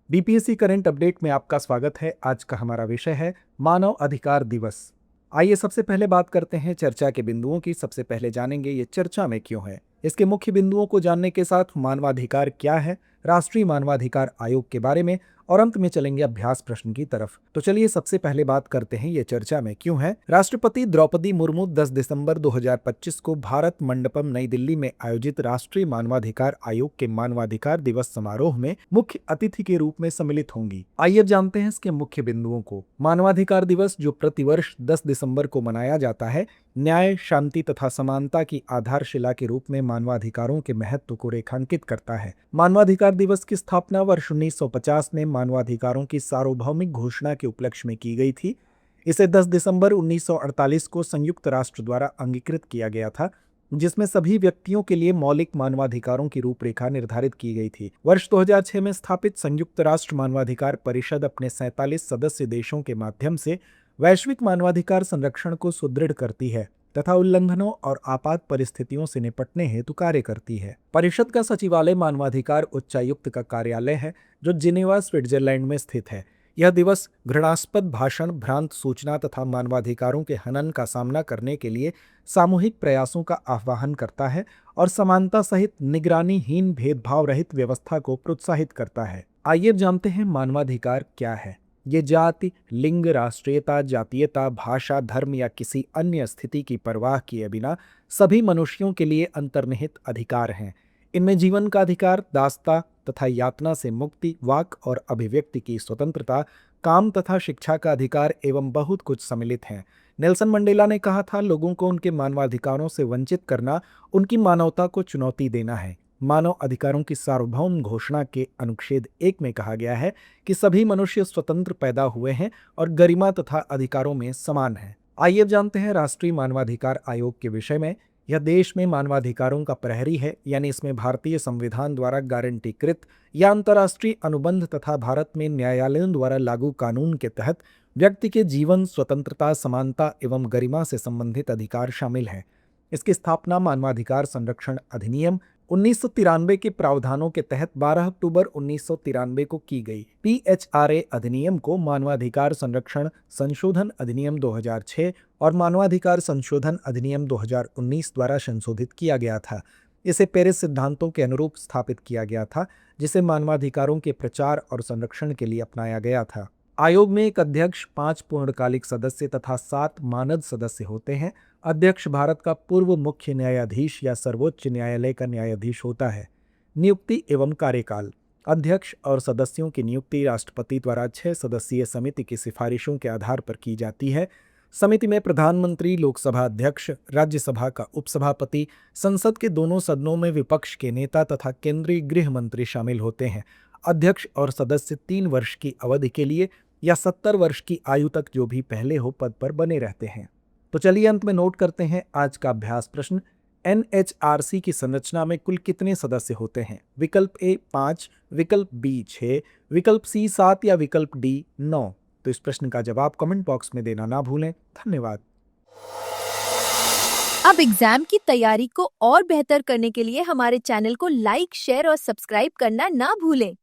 BPSC current update में आपका स्वागत है। आज का हमारा विषय है मानव अधिकार दिवस। आइए सबसे पहले बात करते हैं चर्चा के बिंदुओं की। सबसे पहले जानेंगे ये चर्चा में क्यों है। इसके मुख्य बिंदुओं को जानने के साथ मानवाधिकार क्या है, राष्ट्रीय मानवाधिकार आयोग के बारे में, और अंत में चलेंगे अभ्यास प्रश्न की तरफ। तो चलिए सबसे पहले बात करते हैं ये चर्चा में क्यों है। राष्ट्रपति द्रौपदी मुर्मू 10 दिसंबर 2025 को भारत मंडपम नई दिल्ली में आयोजित राष्ट्रीय मानवाधिकार आयोग के मानवाधिकार दिवस समारोह में मुख्य अतिथि के रूप में सम्मिलित होंगी। आइए जानते हैं इसके मुख्य बिंदुओं को। मानवाधिकार दिवस जो प्रतिवर्ष 10 दिसंबर को मनाया जाता है, न्याय, शांति तथा समानता की आधारशिला के रूप में मानवाधिकारों के महत्व को रेखांकित करता है। मानवाधिकार दिवस की स्थापना वर्ष 1950 में मानवाधिकारों की सार्वभौमिक घोषणा के उपलक्ष्य में की गई थी। इसे 10 दिसंबर 1948 को संयुक्त राष्ट्र द्वारा अंगीकृत किया गया था, जिसमें सभी व्यक्तियों के लिए मौलिक मानवाधिकारों की रूपरेखा निर्धारित की गई थी। वर्ष 2006 में स्थापित संयुक्त राष्ट्र मानवाधिकार परिषद अपने 47 सदस्य देशों के माध्यम से वैश्विक मानवाधिकार संरक्षण को सुदृढ़ करती है तथा उल्लंघनों और आपात परिस्थितियों से निपटने हेतु कार्य करती है। परिषद का सचिवालय मानवाधिकार उच्चायुक्त का कार्यालय है, जो जिनेवा, स्विट्जरलैंड में स्थित है। यह दिवस घृणास्पद भाषण, भ्रांत सूचना तथा मानवाधिकारों के हनन का सामना करने के लिए सामूहिक प्रयासों का आह्वान करता है और समानता सहित निगरानीहीन, भेदभाव रहित व्यवस्था को प्रोत्साहित करता है। आइए जानते हैं मानवाधिकार क्या है। ये जाति, लिंग, राष्ट्रीयता, जातीयता, भाषा, धर्म या किसी अन्य स्थिति की परवाह किए बिना सभी मनुष्यों के लिए अंतर्निहित अधिकार हैं। इनमें जीवन का अधिकार, दासता तथा यातना से मुक्ति, वाक और अभिव्यक्ति की स्वतंत्रता, काम तथा शिक्षा का अधिकार एवं बहुत कुछ सम्मिलित हैं। नेल्सन मंडेला ने कहा था, लोगों को उनके मानवाधिकारों से वंचित करना उनकी मानवता को चुनौती देना है। मानव अधिकारों की सार्वभौम घोषणा के अनुच्छेद 1 में कहा गया है कि सभी मनुष्य स्वतंत्र पैदा हुए हैं और गरिमा तथा अधिकारों में समान हैं। आइए जानते हैं राष्ट्रीय मानवाधिकार आयोग के विषय में। यह देश में मानवाधिकारों का प्रहरी है, यानी इसमें भारतीय संविधान द्वारा गारंटीकृत या अंतर्राष्ट्रीय अनुबंध तथा भारत में न्यायालयों द्वारा लागू कानून के तहत व्यक्ति के जीवन, स्वतंत्रता, समानता एवं गरिमा से संबंधित अधिकार शामिल हैं। इसकी स्थापना मानवाधिकार संरक्षण अधिनियम 1993 के प्रावधानों के तहत 12 अक्टूबर 1993 को की गई। पीएचआरए अधिनियम को मानवाधिकार संरक्षण संशोधन अधिनियम 2006 और मानवाधिकार संशोधन अधिनियम 2019 द्वारा संशोधित किया गया था। इसे पेरिस सिद्धांतों के अनुरूप स्थापित किया गया था, जिसे मानवाधिकारों के प्रचार और संरक्षण के लिए अपनाया गया था। आयोग में एक अध्यक्ष, 5 पूर्णकालिक सदस्य तथा 7 मानद सदस्य होते हैं। अध्यक्ष भारत का पूर्व मुख्य न्यायाधीश या सर्वोच्च न्यायालय का न्यायाधीश होता है। नियुक्ति एवं कार्यकाल। अध्यक्ष और सदस्यों की नियुक्ति राष्ट्रपति द्वारा 6 सदस्यीय समिति की सिफारिशों के आधार पर की जाती है। समिति में प्रधानमंत्री, लोकसभा अध्यक्ष, राज्यसभा का उपसभापति, संसद के दोनों सदनों में विपक्ष के नेता तथा केंद्रीय गृह मंत्री शामिल होते हैं। अध्यक्ष और सदस्य 3 वर्ष की अवधि के लिए या 70 वर्ष की आयु तक जो भी पहले हो पद पर बने रहते हैं। तो चलिए अंत में नोट करते हैं आज का अभ्यास प्रश्न। एनएचआरसी की संरचना में कुल कितने सदस्य होते हैं? विकल्प ए 5, विकल्प बी 6, विकल्प सी 7 या विकल्प डी 9। तो इस प्रश्न का जवाब कमेंट बॉक्स में देना ना भूलें। धन्यवाद। अब एग्जाम की तैयारी को और बेहतर करने के लिए हमारे चैनल को लाइक, शेयर और सब्सक्राइब करना ना भूलें।